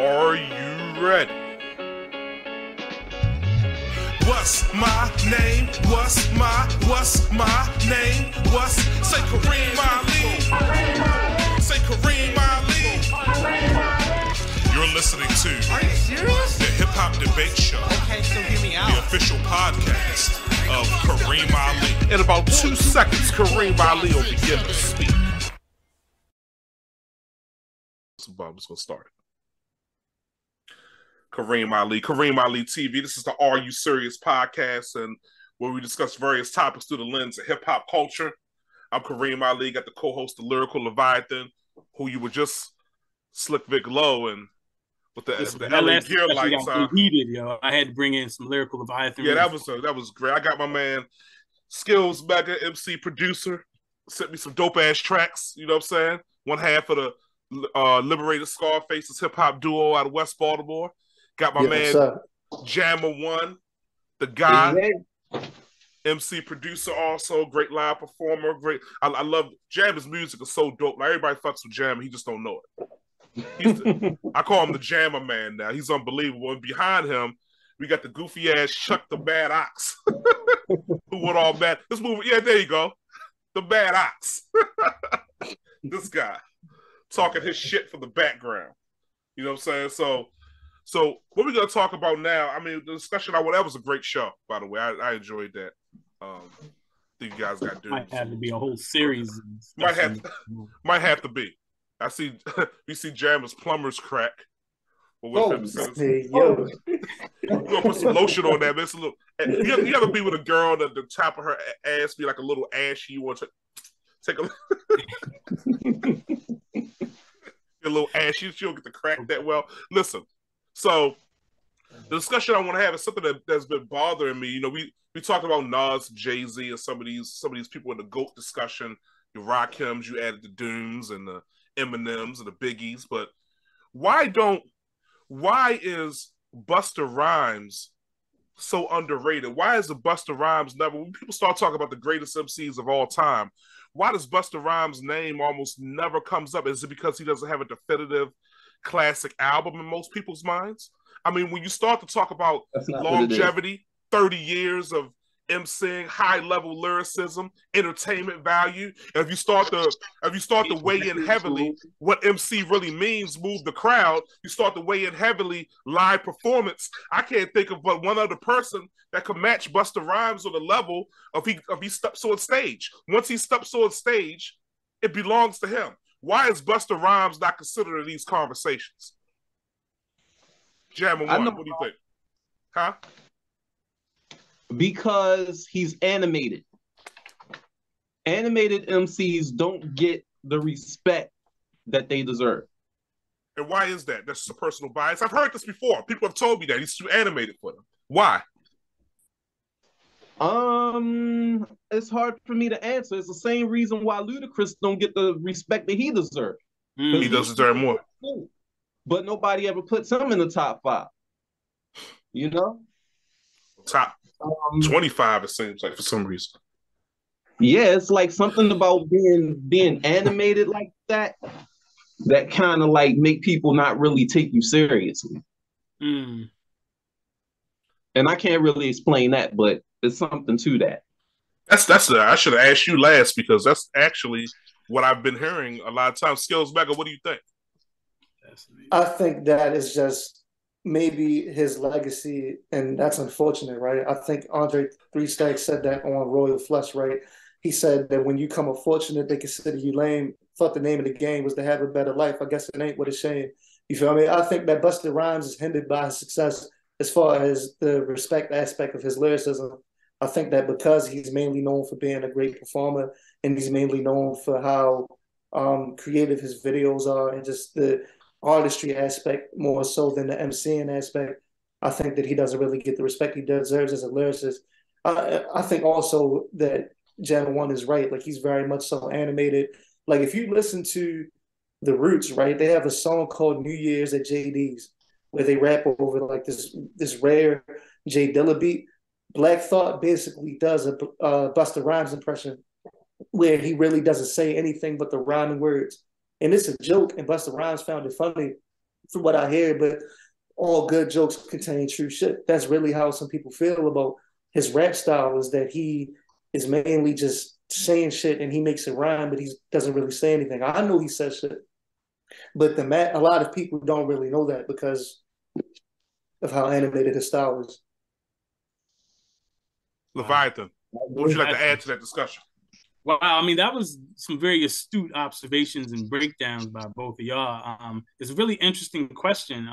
Are you ready? What's my name? What's my name? Say Kareemali. Say Kareemali. You're listening to Are you serious? the Hip Hop Debate Show. Okay, so hear me out. The official podcast of Kareemali. In about 2 seconds, Kareemali will begin to speak. I'm just gonna start it. Kareemali TV. This is the Are You Serious podcast, and where we discuss various topics through the lens of hip hop culture. I'm Kareemali, got the co-host, the lyrical Leviathan, who you were just Slick Vic Low and with the LA gear lights on. Heated, yo. I had to bring in some lyrical Leviathan. Yeah, that was great. I got my man Skills Mega MC producer sent me some dope ass tracks. You know what I'm saying? One half of the Liberated Scarface's hip hop duo out of West Baltimore. Got my man Jammer One, the guy, MC producer, also great live performer. Great, I love Jammer's music is so dope. Like everybody fucks with Jammer, he just don't know it. I call him the Jammer Man now. He's unbelievable. And behind him, we got the goofy ass Chuck the Bad Ox, who went all bad. This movie, yeah, there you go, the Bad Ox. This guy talking his shit from the background. You know what I'm saying? So what we're gonna talk about now? I mean, the discussion that was a great show, by the way. I enjoyed that. I think you guys got to do. Might have to be a whole series. Might have to be. I see. We see Jammer's plumber's crack. We're gonna put some lotion on that. It's a little. You ever be with a girl and the top of her ass be like a little ashy? You want to take a little ashy. She don't get the crack that well. Listen. So the discussion I want to have is something that's been bothering me. You know, we talked about Nas, Jay-Z, and some of these people in the GOAT discussion. The Rakims, you added the Dooms and the Eminems and the Biggies, but why is Busta Rhymes so underrated? Why is the Busta Rhymes never, when people start talking about the greatest MCs of all time, why does Busta Rhymes' name almost never comes up? Is it because he doesn't have a definitive classic album in most people's minds? I mean, when you start to talk about longevity, 30 years of MCing, high-level lyricism, entertainment value, and if you start to weigh in heavily what MC really means, move the crowd, you start to weigh in heavily live performance. I can't think of but one other person that could match Busta Rhymes on the level of he steps on stage. Once he steps on stage, it belongs to him. Why is Busta Rhymes not considered in these conversations? Jammer One, what do you think? Huh? Because he's animated. Animated MCs don't get the respect that they deserve. And why is that? That's just a personal bias. I've heard this before. People have told me that he's too animated for them. Why? It's hard for me to answer. It's the same reason why Ludacris don't get the respect that he deserves. He does deserve more. But nobody ever puts him in the top 5. You know? Top 25, it seems like, for some reason. Yeah, it's like something about being animated like that kind of like make people not really take you seriously. And I can't really explain that, but there's something to that. I should have asked you last, because that's actually what I've been hearing a lot of times. Skills Mega, what do you think? I think that is just maybe his legacy, and that's unfortunate, right? I think Andre 3 Stacks said that on Royal Flush, right? He said that when you come unfortunate, they consider you lame. Thought the name of the game was to have a better life. I guess it ain't what it's saying. You feel me? I think that Busta Rhymes is hindered by his success as far as the respect aspect of his lyricism. I think that because he's mainly known for being a great performer, and he's mainly known for how creative his videos are, and just the artistry aspect more so than the MCing aspect, I think that he doesn't really get the respect he deserves as a lyricist. I think also that Jammer One is right. Like, he's very much so animated. Like, if you listen to The Roots, right, they have a song called New Year's at JD's where they rap over like this rare J Dilla beat. Black Thought basically does a Busta Rhymes impression where he really doesn't say anything but the rhyming words. And it's a joke, and Busta Rhymes found it funny. from what I hear, but all good jokes contain true shit. That's really how some people feel about his rap style, is that he is mainly just saying shit and he makes it rhyme, but he doesn't really say anything. I know he says shit, but a lot of people don't really know that because of how animated his style is. Leviathan, what would you like to add to that discussion? Wow, I mean, that was some very astute observations and breakdowns by both of y'all. It's a really interesting question,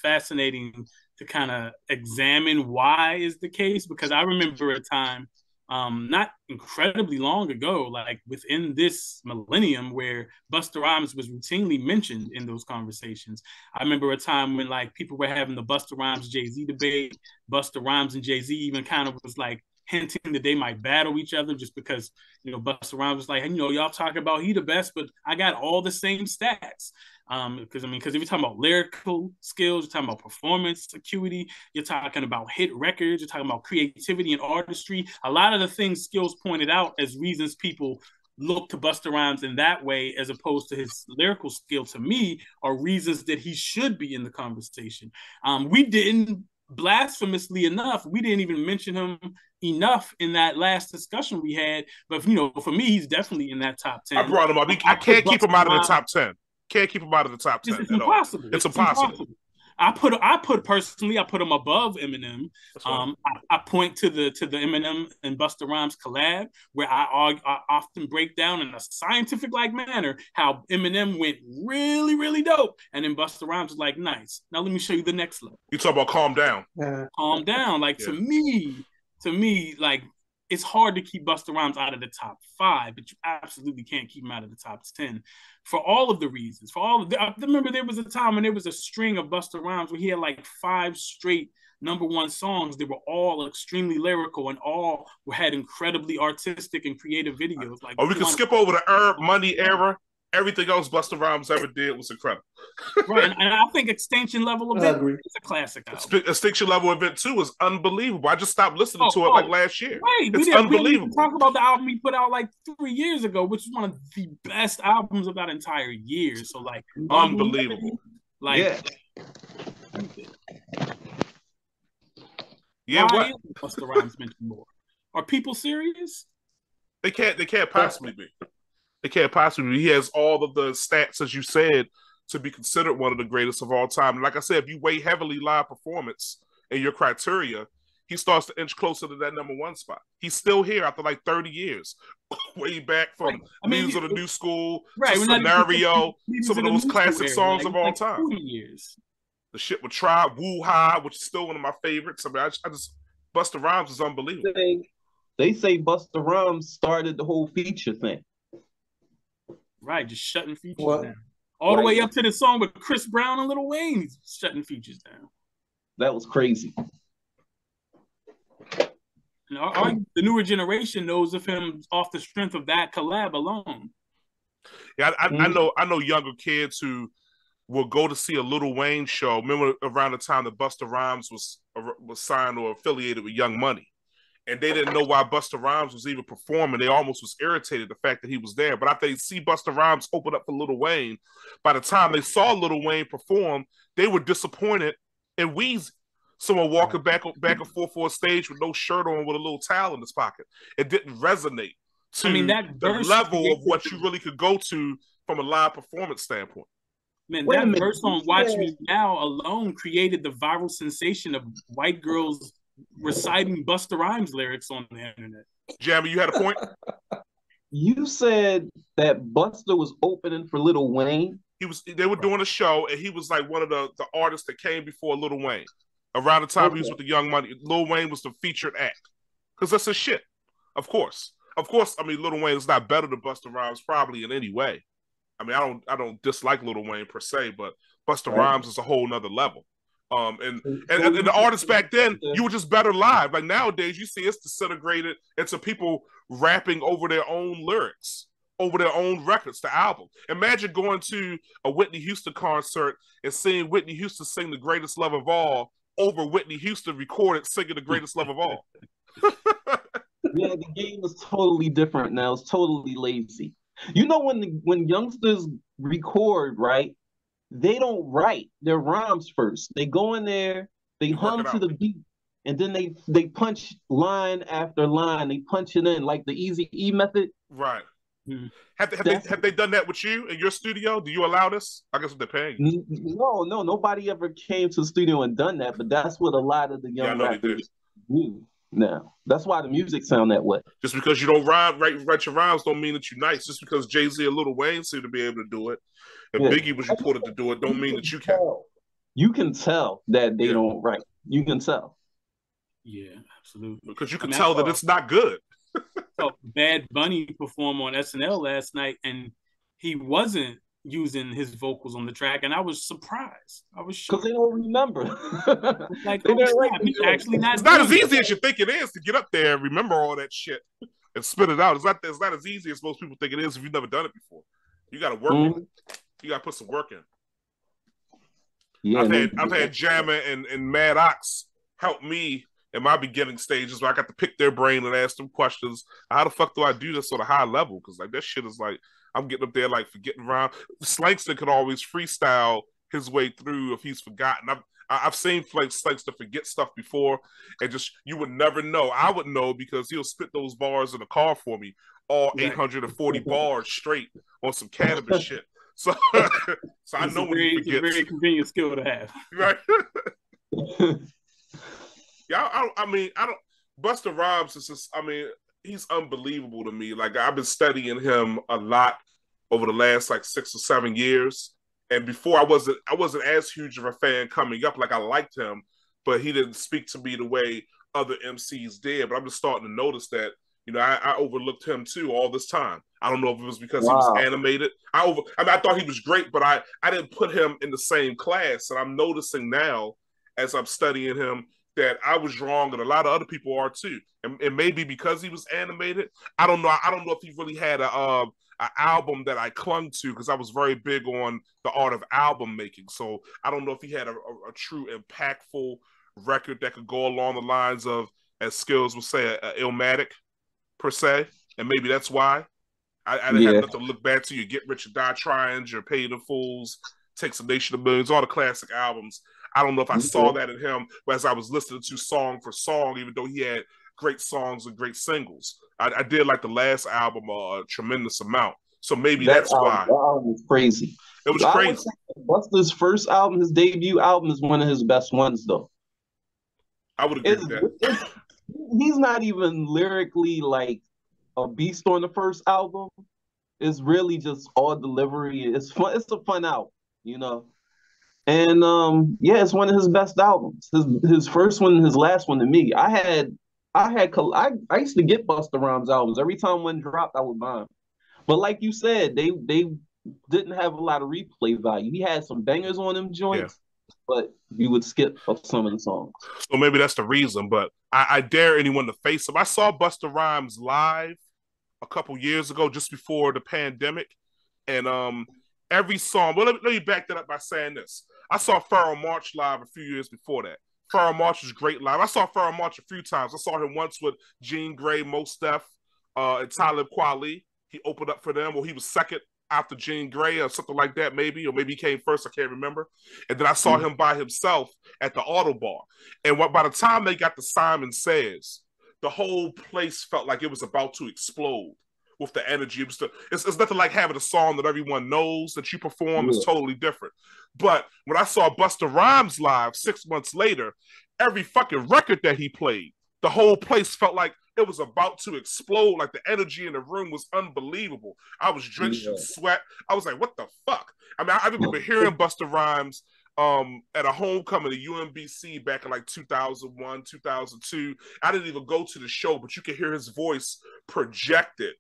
fascinating to kind of examine why is the case, because I remember a time, not incredibly long ago, like within this millennium, where Busta Rhymes was routinely mentioned in those conversations. I remember a time when like people were having the Busta Rhymes Jay-Z debate. Busta Rhymes and Jay-Z even kind of was like hinting that they might battle each other just because, you know, Busta Rhymes was like, hey, you know, y'all talking about he the best, but I got all the same stats. Because if you're talking about lyrical skills, you're talking about performance acuity, you're talking about hit records, you're talking about creativity and artistry. A lot of the things Skills pointed out as reasons people look to Busta Rhymes in that way, as opposed to his lyrical skill, to me, are reasons that he should be in the conversation. We didn't, blasphemously enough, we didn't even mention him enough in that last discussion we had. But, you know, for me, he's definitely in that top 10. I brought him up. I can't keep him out of the top 10. Can't keep him out of the top 10. It's impossible. It's impossible. I put him above Eminem. I point to the Eminem and Busta Rhymes collab, where I often break down in a scientific like manner how Eminem went really, really dope, and then Busta Rhymes is like, nice. Now let me show you the next level. You talk about calm down. Calm down. Like, to me, like, it's hard to keep Busta Rhymes out of the top 5, but you absolutely can't keep him out of the top 10 for all of the reasons. I remember there was a time when there was a string of Busta Rhymes where he had like 5 straight #1 songs. They were all extremely lyrical and all had incredibly artistic and creative videos. Like, we can skip over the Herb Money era. Everything else Busta Rhymes ever did was incredible. Right, and I think Extinction Level Event is a classic album. Extinction Level Event 2 is unbelievable. I just stopped listening to it like last year. Right, it's unbelievable. We didn't talk about the album he put out like 3 years ago, which is one of the best albums of that entire year. So, like, unbelievable. Like, yeah. Why isn't Busta Rhymes mentioned more? Are people serious? They can't possibly be. It can't possibly be. He has all of the stats, as you said, to be considered one of the greatest of all time. And like I said, if you weigh heavily live performance in your criteria, he starts to inch closer to that #1 spot. He's still here after like 30 years, way back from Leaders of the New School, to Scenario, some of those classic songs of all time. The shit with Tribe, Woo Ha, which is still one of my favorites. I mean, I just Busta Rhymes is unbelievable. They say Busta Rhymes started the whole feature thing. Right, just shutting features down. All the way up to the song with Chris Brown and Lil Wayne, he's shutting features down. That was crazy. And the newer generation knows of him off the strength of that collab alone. Yeah, I know younger kids who will go to see a Lil Wayne show. Remember around the time that Busta Rhymes was signed or affiliated with Young Money. And they didn't know why Busta Rhymes was even performing. They almost was irritated the fact that he was there. But after they see Busta Rhymes open up for Lil Wayne, by the time they saw Lil Wayne perform, they were disappointed in Weezy. Someone walking back and forth for a stage with no shirt on, with a little towel in his pocket. It didn't resonate to the level of what you really could go to from a live performance standpoint. Man, that verse on Watch Me Now alone created the viral sensation of white girls reciting Busta Rhymes lyrics on the internet. Jamie, you had a point? You said that Busta was opening for Lil Wayne. They were doing a show, and he was like one of the artists that came before Lil Wayne. Around the time he was with the Young Money, Lil Wayne was the featured act. Because that's his shit. Of course. I mean, Lil Wayne is not better than Busta Rhymes probably in any way. I mean, I don't dislike Lil Wayne per se, but Busta Rhymes is a whole nother level. And the artists back then, you were just better live. Like nowadays, you see it's disintegrated into people rapping over their own lyrics, over their own records, the album. Imagine going to a Whitney Houston concert and seeing Whitney Houston sing The Greatest Love of All over Whitney Houston recorded singing The Greatest Love of All. Yeah, the game is totally different now. It's totally lazy. You know, when youngsters record, right? they don't write their rhymes first. They go in there, they hum to the beat, and then they punch line after line. They punch it in like the Easy E method. Right. Have they done that with you in your studio? Do you allow this? I guess they're paying you. No, nobody ever came to the studio and done that, but that's what a lot of the young rappers do now. That's why the music sound that way. Just because you don't write your rhymes don't mean that you're nice. Just because Jay-Z and Lil Wayne seem to be able to do it, and Biggie was reported to do it, don't mean that you can. You can tell that they don't write. You can tell. Yeah, absolutely. Because you can tell that it's not good. So Bad Bunny performed on SNL last night, and he wasn't using his vocals on the track, and I was surprised. I was shocked. Because they don't remember. Like, he's actually not. It's not as easy as you think it is to get up there and remember all that shit and spit it out. It's not as easy as most people think it is if you've never done it before. You got to work with it. You got to put some work in. Yeah, I've had Jammer and Mad Ox help me in my beginning stages where I got to pick their brain and ask them questions. How the fuck do I do this on a high level? Because like that shit is like I'm getting up there like forgetting around. Slangston could always freestyle his way through if he's forgotten. I've seen Slangston forget stuff before, and just you would never know. I would know because he'll spit those bars in the car for me, all 840 bars straight on some cannabis shit. So I know when he forgets. It's a very convenient skill to have. Right. Yeah, I mean, Busta Rhymes is just, I mean, he's unbelievable to me. Like, I've been studying him a lot over the last, like, 6 or 7 years. And before, I wasn't as huge of a fan coming up. Like, I liked him, but he didn't speak to me the way other MCs did. But I'm just starting to notice that, you know, I overlooked him, too, all this time. I don't know if it was because he was animated. I thought he was great, but I didn't put him in the same class. And I'm noticing now, as I'm studying him, that I was wrong, and a lot of other people are too. And maybe because he was animated, I don't know. I don't know if he really had an album that I clung to, because I was very big on the art of album making. So I don't know if he had a true impactful record that could go along the lines of, as Skills would say, a Illmatic per se. And maybe that's why I didn't have nothing to look back to. You Get Rich or Die Trying, Your Paid in Fools, Takes a Nation of Millions, all the classic albums. I don't know if I saw that in him as I was listening to song for song, even though he had great songs and great singles. I did like the last album a tremendous amount. So maybe that's why. That album was crazy. It was crazy. Busta's first album, his debut album, is one of his best ones, though. I would agree with that. He's not even lyrically like a beast on the first album. It's really just all delivery. It's fun. It's a fun album, you know. And it's one of his best albums. His first one and his last one to me. I used to get Busta Rhymes albums. Every time one dropped, I would buy them. But like you said, they didn't have a lot of replay value. He had some bangers on them joints, but you would skip some of the songs. So maybe that's the reason. But I dare anyone to face him. I saw Busta Rhymes live a couple years ago, just before the pandemic, and every song. Well, let me back that up by saying this. I saw Pharoah March live a few years before that. Pharoah March was great live. I saw Pharoah March a few times. I saw him once with Jean Grey, Mos Def, and Talib Kweli. He opened up for them, or he was second after Jean Grey or something like that, maybe. Or maybe he came first, I can't remember. And then I saw him by himself at the Auto Bar. And by the time they got to Simon Says, the whole place felt like it was about to explode with the energy. It's nothing like having a song that everyone knows that you perform is totally different. But when I saw Busta Rhymes live 6 months later, every fucking record that he played, the whole place felt like it was about to explode. Like the energy in the room was unbelievable. I was drenched in sweat. I was like, what the fuck? I mean, I remember hearing Busta Rhymes at a homecoming at UMBC back in like 2001, 2002. I didn't even go to the show, but you could hear his voice projected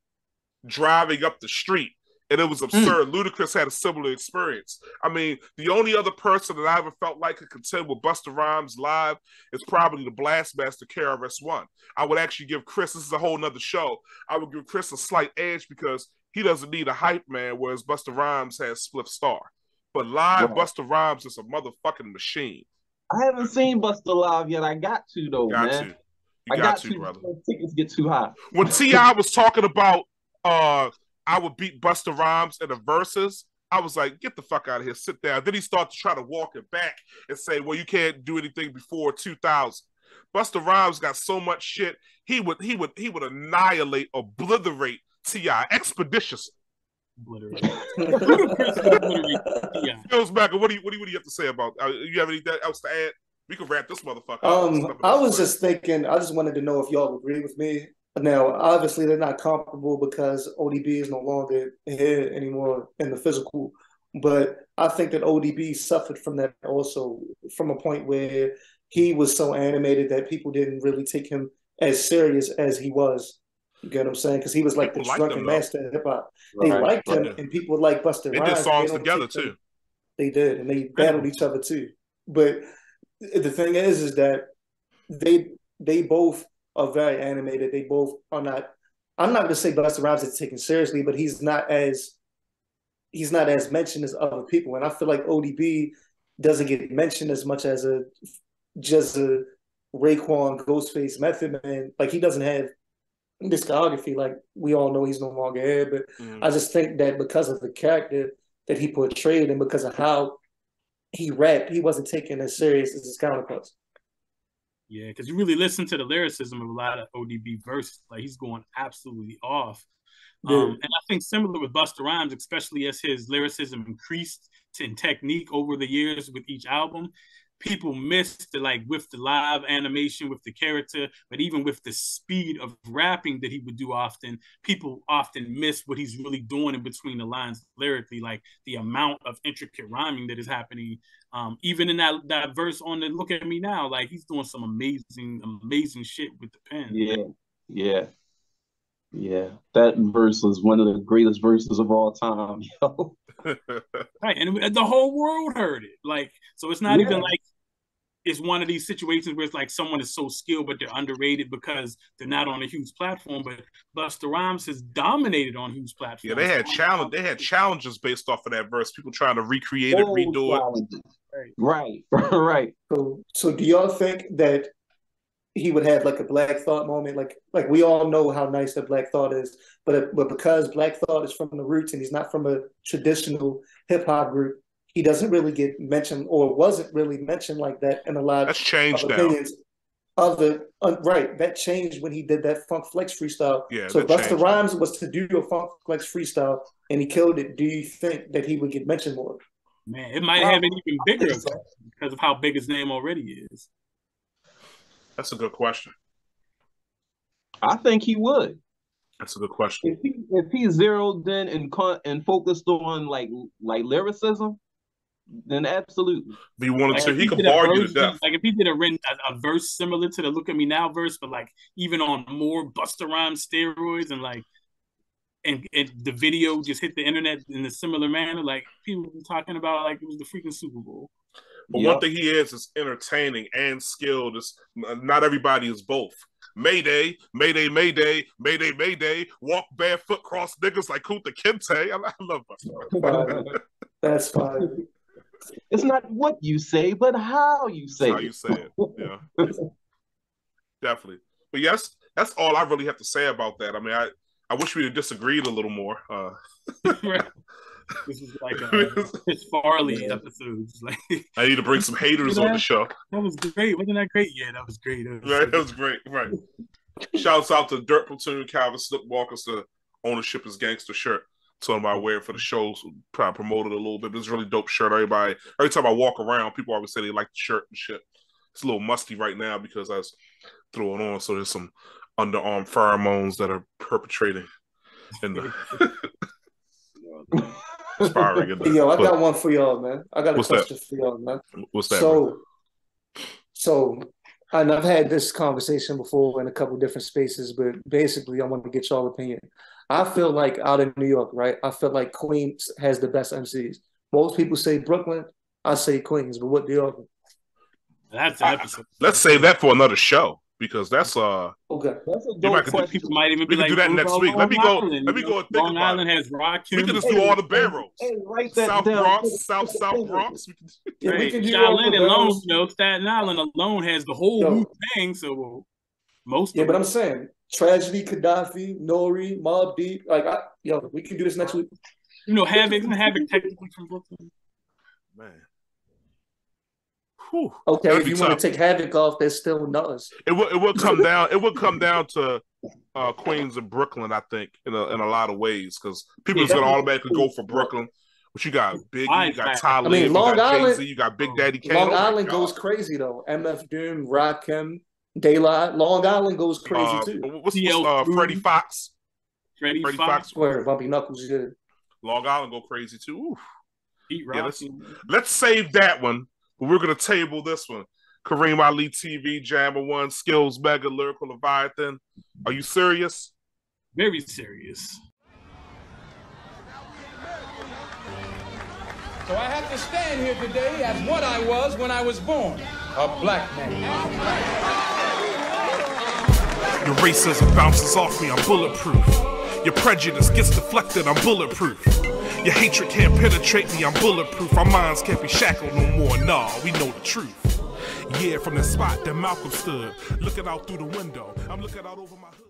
driving up the street. And it was absurd. Ludacris had a similar experience. I mean, the only other person that I ever felt like could contend with Busta Rhymes live is probably the Blastmaster KRS-One. I would actually give Chris, this is a whole nother show, I would give Chris a slight edge because he doesn't need a hype man, whereas Busta Rhymes has Spliff Star. But live, Busta Rhymes is a motherfucking machine. I haven't seen Busta live yet. I got to, though, man. You got to, brother. Tickets get too high. When T.I. was talking about I would beat Busta Rhymes in the verses, I was like, get the fuck out of here, sit down. Then he started to try to walk it back and say, well, you can't do anything before 2000. Busta Rhymes got so much shit, he would annihilate, obliterate T.I. expeditiously. Feels back. What do you have to say about? You have anything else to add? We can wrap this motherfucker up. I was just thinking. I just wanted to know if y'all agree with me. Now, obviously, they're not comparable because ODB is no longer here anymore in the physical. But I think that ODB suffered from that also, from a point where he was so animated that people didn't really take him as serious as he was. You get what I'm saying? Because he was like people the drunken master of hip hop. They liked him, and people like Busta Rhymes. They did songs together too. They did, and they battled each other too. But the thing is that they both are very animated. They both are not. I'm not going to say Busta Rhymes is taken seriously, but he's not as mentioned as other people. And I feel like ODB doesn't get mentioned as much as just a Raekwon, Ghostface, Method Man. Like he doesn't have discography. Like we all know he's no longer here, but I just think that because of the character that he portrayed and because of how he rapped, he wasn't taken as serious as his counterparts. Yeah, because you really listen to the lyricism of a lot of ODB verses. Like he's going absolutely off. And I think similar with Busta Rhymes, especially as his lyricism increased in technique over the years with each album, people missed with the live animation, with the character, but even with the speed of rapping that he would do often, people often miss what he's really doing in between the lines lyrically, like the amount of intricate rhyming that is happening. Even in that verse on the Look at Me Now, like he's doing some amazing shit with the pen. Yeah. That verse is one of the greatest verses of all time, yo. Right, and the whole world heard it. Like, so it's not even like it's one of these situations where it's like someone is so skilled, but they're underrated because they're not on a huge platform. But Busta Rhymes has dominated on huge platforms. Yeah, they had challenges based off of that verse. People trying to recreate it, redo it. Right. So do y'all think that he would have like a Black Thought moment? Like we all know how nice that Black Thought is, but because Black Thought is from the roots and he's not from a traditional hip hop group, he doesn't really get mentioned or wasn't really mentioned like that in a lot That's changed of opinions. That changed when he did that Funk Flex freestyle. Yeah, so Busta Rhymes was to do a Funk Flex freestyle and he killed it. Do you think that he would get mentioned more? Man, it might have an even bigger because of how big his name already is. That's a good question. I think he would. That's a good question. If he zeroed in and focused on like lyricism, then absolutely. If he wanted to, he could bar you to death. Like if he did a verse similar to the Look at Me Now verse, but like even on more Busta Rhymes steroids and the video just hit the internet in a similar manner, like people were talking about like it was the freaking Super Bowl. But one thing he is entertaining and skilled. Not everybody is both. Mayday, Mayday, Mayday, Mayday, Mayday, walk barefoot, cross niggas like Kunta Kinte. I love Busta. That's fine. It's not what you say, but how you say it. How you say it, yeah. Definitely. But yes, that's all I really have to say about that. I mean, I wish we had disagreed a little more. This is like Chris Farley episodes. Like I need to bring some haters on the show. That was great. Wasn't that great? Yeah, that was great. That was great. Right. Shouts out to Dirt Platoon, Calvin Slipwalkers, the Ownership is Gangster shirt. Told him I wear it for the shows. Probably promoted it a little bit, but it's a really dope shirt. Every time I walk around, people always say they like the shirt and shit. It's a little musty right now because I was throwing on, so there's some underarm pheromones that are perpetrating in the inspiring. Yo, I got one for y'all, man. I got a question for y'all, man. What's that? So, and I've had this conversation before in a couple different spaces, but basically, I want to get y'all opinion. I feel like out in New York, right? I feel like Queens has the best MCs. Most people say Brooklyn. I say Queens, but what do y'all think? That's an episode. Let's save that for another show because that's okay. That's a dope question. People might even be we can do that next week. Let me go and think Long about Island it. Has Rock. We can just do all the barrels. Hey, write that South down. Bronx, South Bronx. We can do Shaolin alone, Staten Island alone has the whole thing. So most. Yeah, but I'm saying Tragedy, Gaddafi, Nori, Mobb Deep. We can do this next week. You know, Havoc technically from Brooklyn. Man. Whew. Okay, if you want to take Havoc off, there's still Nas. It will come down. It will come down to Queens and Brooklyn, I think, in a lot of ways, because people is gonna automatically go for Brooklyn. But you got Biggie, you got Tyler, you got Jay-Z, you got Big Daddy Kane. Long Island goes crazy though. MF Doom, Rakim, Daylight. Long Island goes crazy too. What's Freddie Fox? Freddie Fox. Where Bumpy Knuckles did. Long Island go crazy too. Let's save that one. But we're gonna table this one. Kareem Ali TV, Jammer One, Skills Mega, Lyrical Leviathan. Are you serious? Very serious. So I have to stand here today as what I was when I was born, a black man. Your racism bounces off me, I'm bulletproof. Your prejudice gets deflected, I'm bulletproof. Your hatred can't penetrate me, I'm bulletproof. Our minds can't be shackled no more, nah, we know the truth. Yeah, from the spot that Malcolm stood, looking out through the window, I'm looking out over my hood.